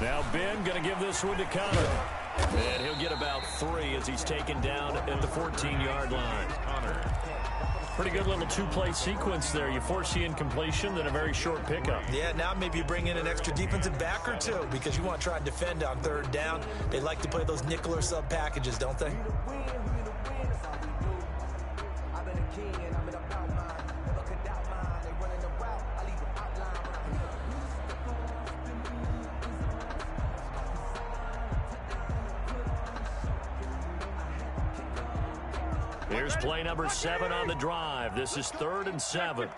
Now Ben going to give this one to Connor. And he'll get about 3 as he's taken down at the 14-yard line. Pretty good little two-play sequence there. You force the incompletion, then a very short pickup. Yeah, now maybe you bring in an extra defensive back or two because you want to try and defend on third down. They like to play those nickel or sub packages, don't they? Here's play number 7 on the drive. This is 3rd and 7.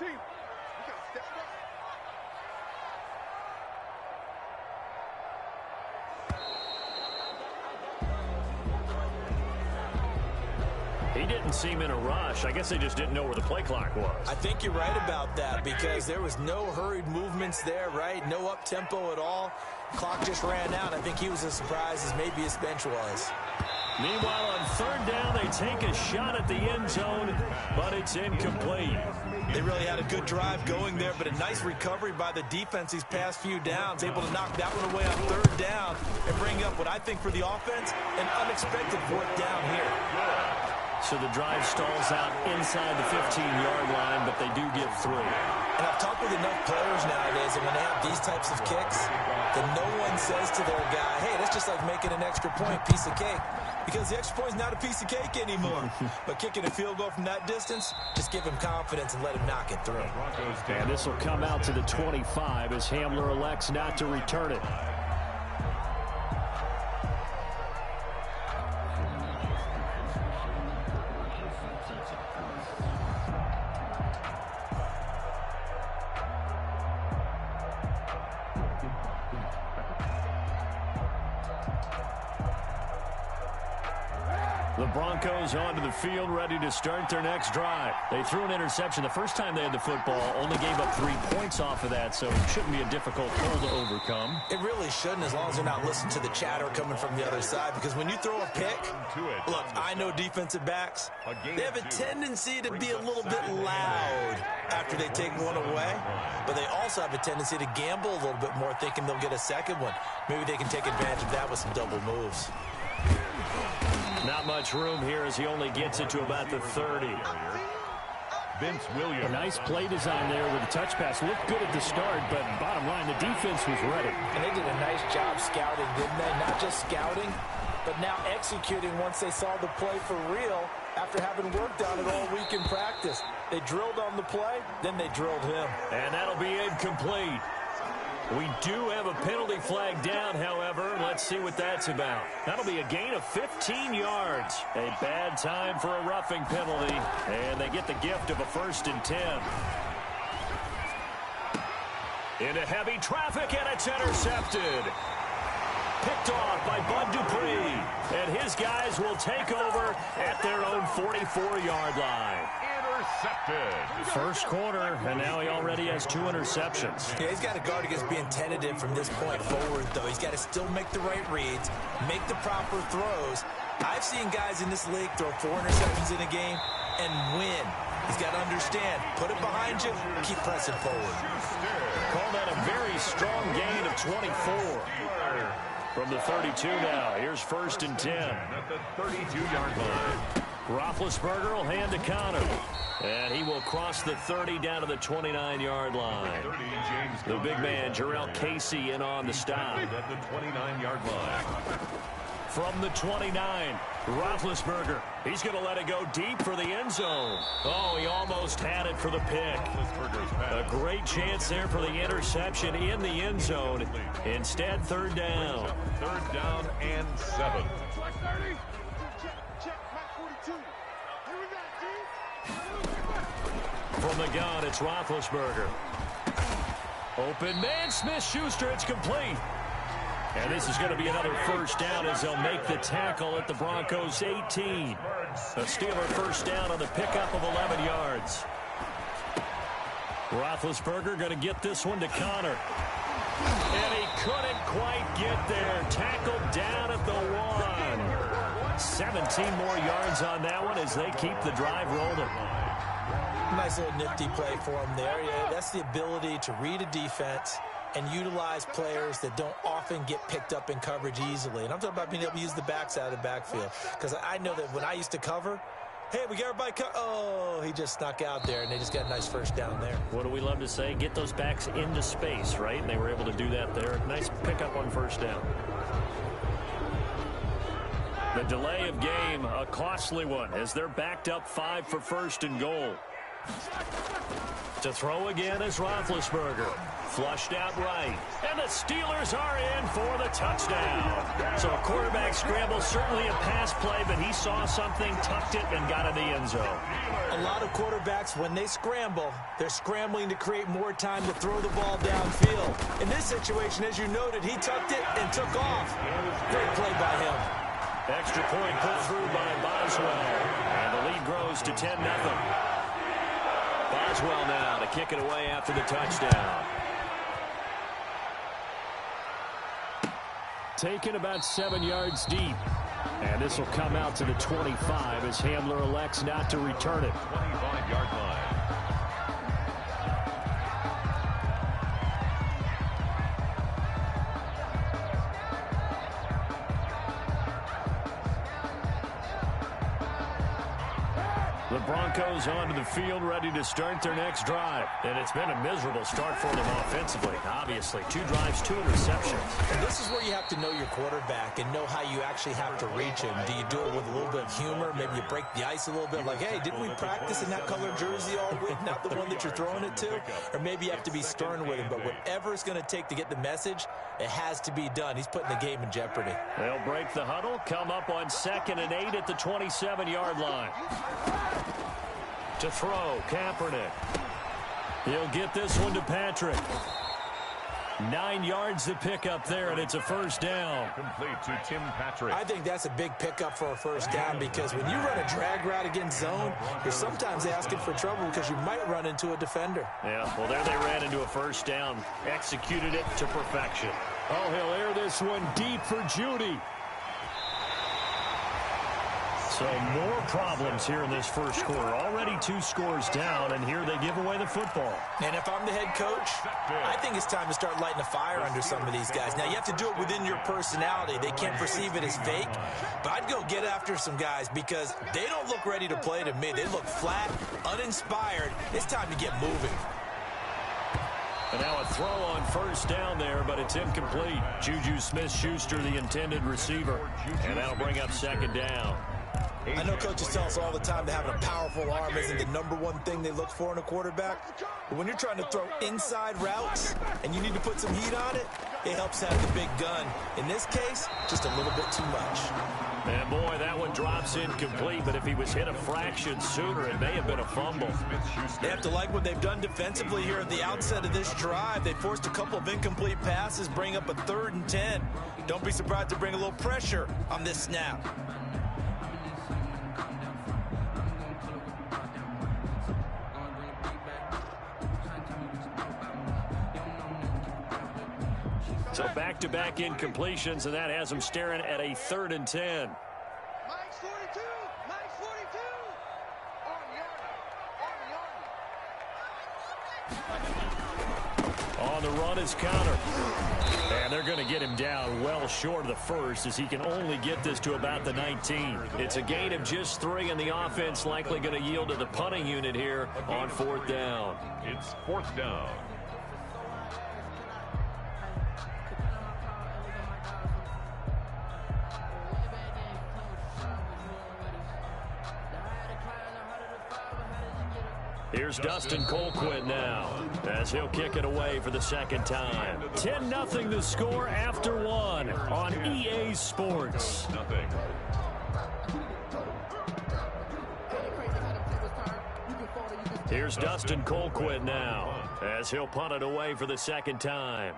He didn't seem in a rush. I guess they just didn't know where the play clock was. I think you're right about that because there was no hurried movements there, right? No up-tempo at all. Clock just ran out. I think he was as surprised as maybe his bench was. Meanwhile, on 3rd down, they take a shot at the end zone, but it's incomplete. They really had a good drive going there, but a nice recovery by the defense these past few downs, able to knock that one away on 3rd down and bring up what I think for the offense, an unexpected 4th down here. So the drive stalls out inside the 15-yard line, but they do get 3. And I've talked with enough players nowadays, and when they have these types of kicks, then no one says to their guy, hey, that's just like making an extra point, piece of cake. Because the extra point is not a piece of cake anymore. But kicking a field goal from that distance, just give him confidence and let him knock it through. And this will come out to the 25 as Hamler elects not to return it. The Broncos onto the field, ready to start their next drive. They threw an interception the first time they had the football, only gave up 3 points off of that, so it shouldn't be a difficult pull to overcome. It really shouldn't, as long as they're not listening to the chatter coming from the other side, because when you throw a pick, look, I know defensive backs, they have a tendency to be a little bit loud after they take one away, but they also have a tendency to gamble a little bit more, thinking they'll get a second one. Maybe they can take advantage of that with some double moves. Not much room here as he only gets it to about the 30. Vince Williams. A nice play design there with a touch pass. Looked good at the start, but bottom line, the defense was ready. And they did a nice job scouting, didn't they? Not just scouting, but now executing once they saw the play for real after having worked on it all week in practice. They drilled on the play, then they drilled him. And that'll be incomplete. We do have a penalty flag down, however. Let's see what that's about. That'll be a gain of 15 yards. A bad time for a roughing penalty. And they get the gift of a 1st and 10. Into heavy traffic, and it's intercepted. Picked off by Bud Dupree. And his guys will take over at their own 44-yard line. Intercepted. First quarter, and now he already has 2 interceptions. Yeah, he's got to guard against being tentative from this point forward, though. He's got to still make the right reads, make the proper throws. I've seen guys in this league throw 4 interceptions in a game and win. He's got to understand, put it behind you, keep pressing forward. Call that a very strong gain of 24. From the 32 now, here's 1st and 10. At the 32-yard line. Roethlisberger will hand to Connor. And he will cross the 30 down to the 29-yard line. The big man, Jarrell Casey, in on the stop. At the 29-yard line. From the 29, Roethlisberger. He's going to let it go deep for the end zone. Oh, he almost had it for the pick. A great chance there for the interception in the end zone. Instead, 3rd down. 3rd down and 7. From the gun, it's Roethlisberger. Open man, Smith-Schuster, it's complete. And this is going to be another 1st down as they'll make the tackle at the Broncos' 18. A Steeler 1st down on the pickup of 11 yards. Roethlisberger going to get this one to Connor. And he couldn't quite get there. Tackled down at the 1. 17 more yards on that one as they keep the drive rolling. Nice little nifty play for him there. Yeah, that's the ability to read a defense, and utilize players that don't often get picked up in coverage easily. And I'm talking about being able to use the backs out of the backfield. Because I know that when I used to cover, hey, we got everybody oh, he just snuck out there, and they just got a nice first down there. What do we love to say? Get those backs into space, right? And they were able to do that there. Nice pickup on first down. The delay of game, a costly one, as they're backed up 5 for first and goal. To throw again is Roethlisberger. Flushed out right. And the Steelers are in for the touchdown. So a quarterback scramble, certainly a pass play, but he saw something, tucked it, and got in the end zone. A lot of quarterbacks, when they scramble, they're scrambling to create more time to throw the ball downfield. In this situation, as you noted, he tucked it and took off. Great play by him. Extra point put through by Boswell. And the lead grows to 10-0. Boswell now to kick it away after the touchdown. Taken about 7 yards deep. And this will come out to the 25 as Hamler elects not to return it. 25-yard line. The Broncos onto the field, ready to start their next drive. And it's been a miserable start for them offensively. Obviously, 2 drives, 2 interceptions. And this is where you have to know your quarterback and know how you actually have to reach him. Do you do it with a little bit of humor? Maybe you break the ice a little bit, like, hey, didn't we practice in that color jersey all week, not the one that you're throwing it to? Or maybe you have to be stern with him. But whatever it's going to take to get the message, it has to be done. He's putting the game in jeopardy. They'll break the huddle, come up on 2nd and 8 at the 27-yard line. To throw, Kaepernick. He'll get this one to Patrick. 9 yards to pick up there, and it's a first down. Complete to Tim Patrick. I think that's a big pickup for a first down because when you run a drag route against zone, you're sometimes asking for trouble because you might run into a defender. Yeah, well, there they ran into a first down. Executed it to perfection. Oh, he'll air this one deep for Judy. So more problems here in this first quarter. Already 2 scores down, and here they give away the football. And if I'm the head coach, I think it's time to start lighting a fire under some of these guys. Now, you have to do it within your personality. They can't perceive it as fake. But I'd go get after some guys because they don't look ready to play to me. They look flat, uninspired. It's time to get moving. And now a throw on first down there, but it's incomplete. Juju Smith-Schuster, the intended receiver. And that'll bring up 2nd down. I know coaches tell us all the time that having a powerful arm isn't the #1 thing they look for in a quarterback. But when you're trying to throw inside routes and you need to put some heat on it, it helps have the big gun. In this case, just a little bit too much. And boy, that one drops incomplete, but if he was hit a fraction sooner, it may have been a fumble. They have to like what they've done defensively here at the outset of this drive. They forced a couple of incomplete passes, bring up a 3rd and 10. Don't be surprised to bring a little pressure on this snap. So back-to-back incompletions, and that has them staring at a 3rd and 10. Mike's 42. Mike's 42. On the run is Counter. And they're going to get him down well short of the first as he can only get this to about the 19. It's a gain of just 3, and the offense likely going to yield to the punting unit here on 4th down. It's 4th down. Here's Dustin Colquitt now as he'll kick it away for the 2nd time. 10-0 the score after 1 on EA Sports. Nothing. Here's Dustin Colquitt now as he'll punt it away for the 2nd time.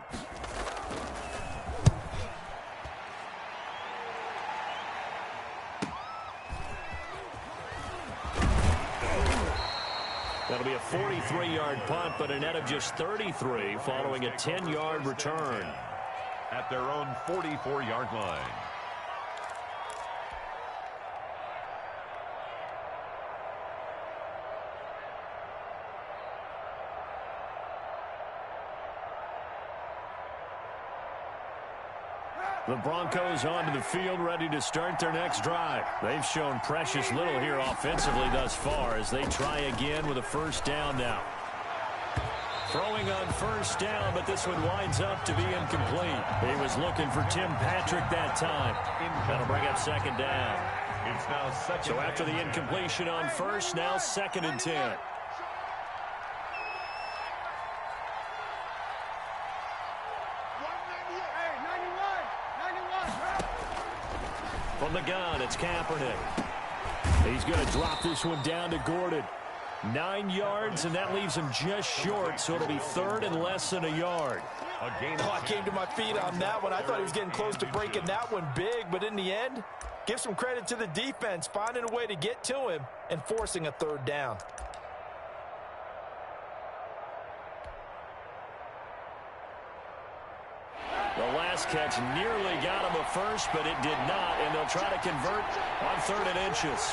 That'll be a 43-yard punt, but a net of just 33 following a 10-yard return. At their own 44-yard line. The Broncos onto the field, ready to start their next drive. They've shown precious little here offensively thus far as they try again with a first down now. Throwing on first down, but this one winds up to be incomplete. He was looking for Tim Patrick that time. That'll bring up second down. It's now second. So after the incompletion on first, now 2nd and 10. From the gun, it's Kaepernick. He's going to drop this one down to Gordon. 9 yards, and that leaves him just short, so it'll be 3rd and less than a yard. I came to my feet on that one. I thought he was getting close to breaking that one big, but in the end, give some credit to the defense, finding a way to get to him and forcing a 3rd down. The last catch nearly got him a first, but it did not, and they'll try to convert on 3rd and inches.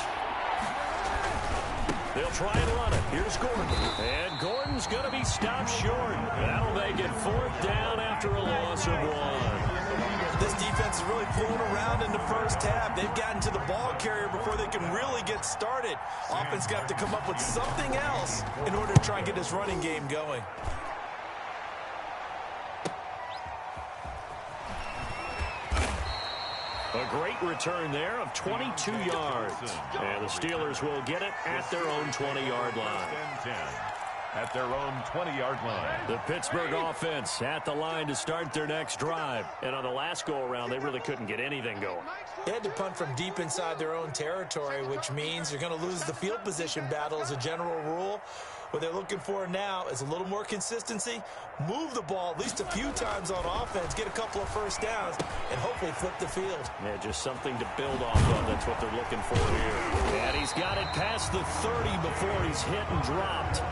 They'll try and run it. Here's Gordon. And Gordon's going to be stopped short. That'll make it 4th down after a loss of 1. This defense is really fooling around in the first half. They've gotten to the ball carrier before they can really get started. Offense got to come up with something else in order to try and get this running game going. A great return there of 22 yards. And the Steelers will get it at their own 20-yard line. At their own 20-yard line. The Pittsburgh offense at the line to start their next drive. And on the last go-around, they really couldn't get anything going. They had to punt from deep inside their own territory, which means you're going to lose the field position battle as a general rule. What they're looking for now is a little more consistency, move the ball at least a few times on offense, get a couple of first downs, and hopefully flip the field. Yeah, just something to build off of. That's what they're looking for here. And he's got it past the 30 before he's hit and dropped.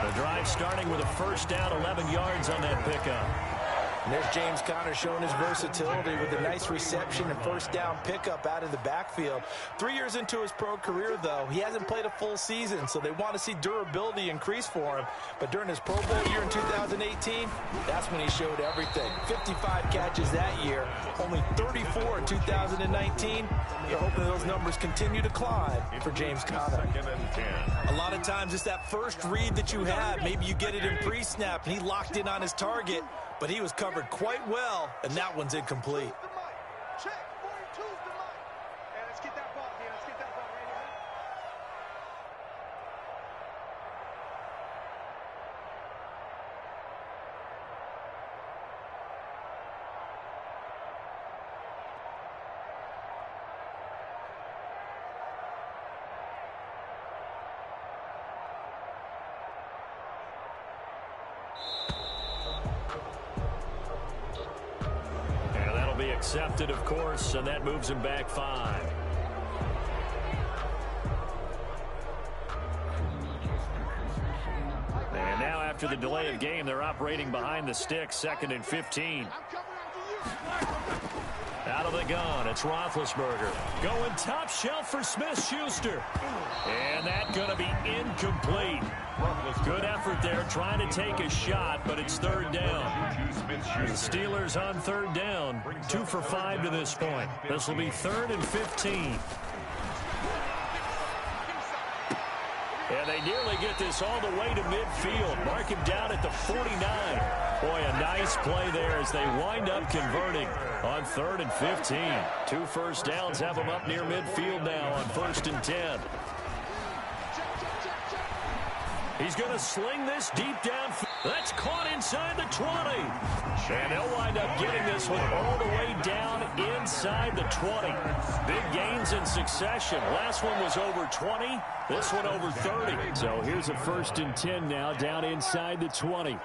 The drive starting with a first down, 11 yards on that pickup. And there's James Conner showing his versatility with a nice reception and first down pickup out of the backfield. 3 years into his pro career, though, he hasn't played a full season, so they want to see durability increase for him. But during his Pro Bowl year in 2018, that's when he showed everything. 55 catches that year, only 34 in 2019. They're hoping those numbers continue to climb for James Conner. A lot of times it's that first read that you have. Maybe you get it in pre-snap, and he locked in on his target, but he was covered quite well, and that one's incomplete. Check, 42's the mic. Hey, let's get that ball here. Let's get that ball right here. Accepted, of course, and that moves him back 5. And now after the delay of game, they're operating behind the sticks, 2nd and 15. Out of the gun, it's Roethlisberger. Going top shelf for Smith-Schuster. And that's going to be incomplete. Good effort there, trying to take a shot, but it's 3rd down. The Steelers on 3rd down, 2 for 5 to this point. This will be 3rd and 15. And they nearly get this all the way to midfield. Mark him down at the 49. Boy, a nice play there as they wind up converting on 3rd and 15. 2 first downs have them up near midfield now on 1st and 10. He's going to sling this deep down. That's caught inside the 20. And they'll wind up getting this one all the way down inside the 20. Big gains in succession. Last one was over 20. This one over 30. So here's a 1st and 10 now down inside the 20.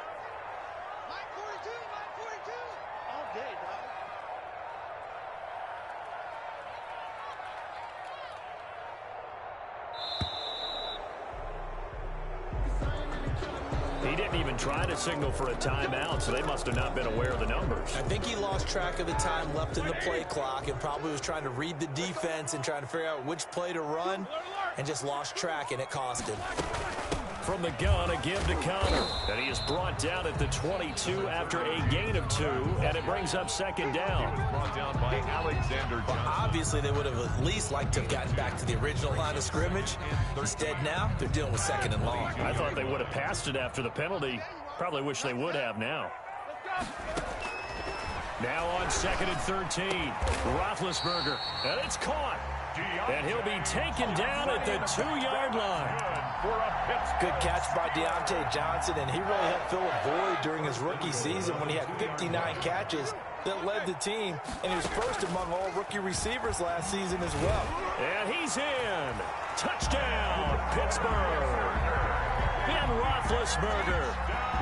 He didn't even try to signal for a timeout, so they must have not been aware of the numbers. I think he lost track of the time left in the play clock and probably was trying to read the defense and trying to figure out which play to run and just lost track, and it cost him. from the gun, a give to Connor. And he is brought down at the 22 after a gain of 2, and it brings up second down. Brought down by Alexander Johnson. Obviously, they would have at least liked to have gotten back to the original line of scrimmage. Instead, now, they're dealing with second and long. I thought they would have passed it after the penalty. Probably wish they would have now. Now on 2nd and 13, Roethlisberger, and it's caught. And he'll be taken down at the 2-yard line. Good catch by Deontay Johnson, and he really helped fill a void during his rookie season when he had 59 catches that led the team, and he was first among all rookie receivers last season as well. And he's in. Touchdown, Pittsburgh. And Roethlisberger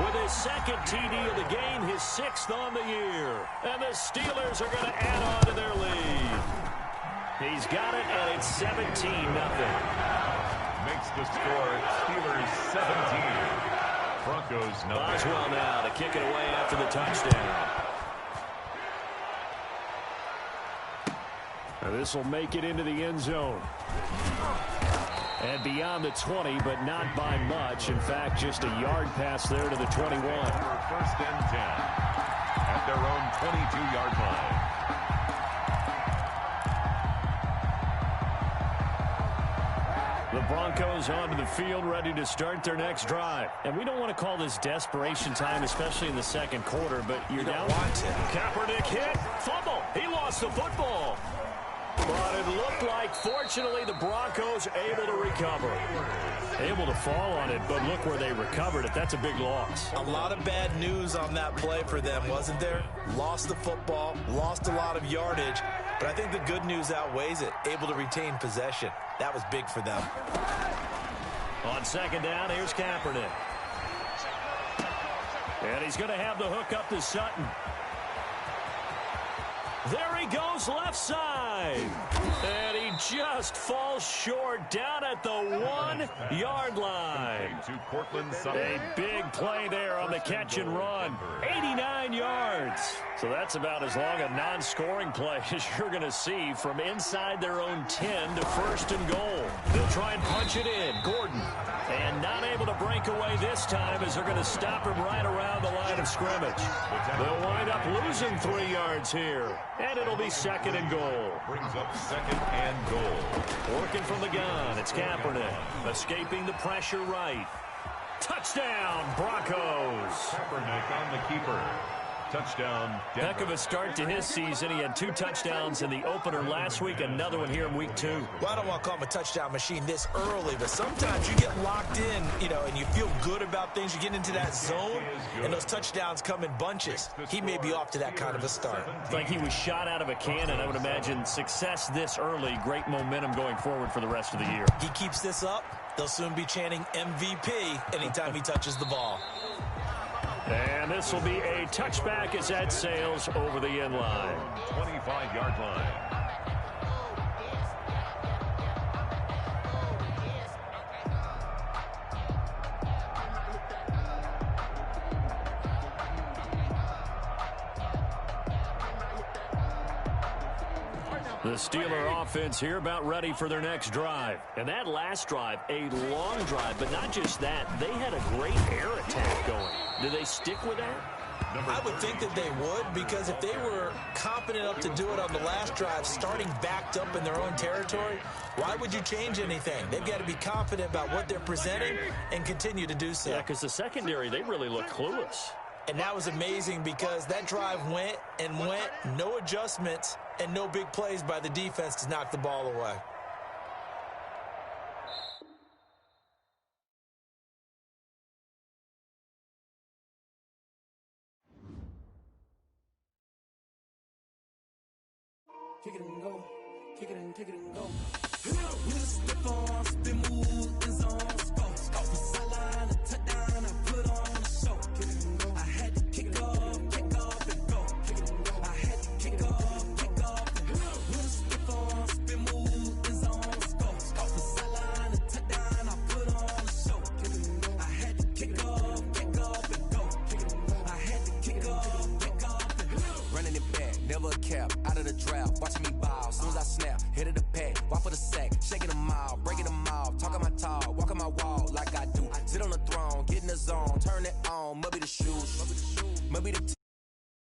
with his second TD of the game, his 6th on the year. And the Steelers are going to add on to their lead. He's got it, and it's 17-0. Makes the score Steelers 17. Broncos 9. Boswell now to kick it away after the touchdown. And this will make it into the end zone. And beyond the 20, but not by much. In fact, just a yard pass there to the 21. First and 10 at their own 22-yard line. The Broncos onto the field, ready to start their next drive. And we don't want to call this desperation time, especially in the second quarter, but you're down. Kaepernick hit, fumble. He lost the football. But it looked like, fortunately, the Broncos able to recover. Able to fall on it, but look where they recovered it. That's a big loss. A lot of bad news on that play for them, wasn't there? Lost the football, lost a lot of yardage, but I think the good news outweighs it. Able to retain possession. That was big for them. On second down, here's Kaepernick. And he's going to have the hook up to Sutton. There he goes, left side. And he just falls short down at the 1-yard line. A big play there on the catch and run. 89 yards. So that's about as long a non-scoring play as you're going to see from inside their own 10 to 1st and goal. They'll try and punch it in. Gordon. And not able to break away this time as they're going to stop him right around the line of scrimmage. They'll wind up losing 3 yards here. And it'll be 2nd and goal. Brings up 2nd and goal. Working from the gun, it's Kaepernick. Escaping the pressure right. Touchdown, Broncos. Kaepernick on the keeper. Touchdown, Denver. Heck of a start to his season. He had 2 touchdowns in the opener last week, another one here in week 2. Well, I don't want to call him a touchdown machine this early, but sometimes you get locked in, and you feel good about things. You get into that zone, and those touchdowns come in bunches. He may be off to that kind of a start. It's like he was shot out of a cannon. I would imagine success this early, great momentum going forward for the rest of the year. He keeps this up, they'll soon be chanting MVP anytime he touches the ball. And this will be a touchback as that sails over the end line. 25-yard line. The Steeler offense here about ready for their next drive. And that last drive, a long drive, but not just that. They had a great air attack going. Do they stick with that? I would think that they would, because if they were confident enough to do it on the last drive, starting backed up in their own territory, why would you change anything? They've got to be confident about what they're presenting and continue to do so. Yeah, because the secondary, they really look clueless. And that was amazing because that drive went and went, no adjustments, and no big plays by the defense to knock the ball away. Kick it and go, kick it and go. With a stiff arm, spin move, in zone, go. Off the sideline, a touchdown, I put on a show. Kick it and go. I had to kick off and go. Kick it and go. I had to kick off and go. With a stiff arm, spin move, in zone, go. Off the sideline, a touchdown, I put on a show. Kick it and go. I had to kick off and go. Kick it and go. I had to kick off and go. Running it back, never a cap, out of the draft, watching me ball, soon as I snap, hit of the pack, walk for the sack, shaking them all, breaking them off, talking my talk, walking my wall, ball like I do. Sit on the throne, get in the zone, turn it on. Maybe the shoes, maybe the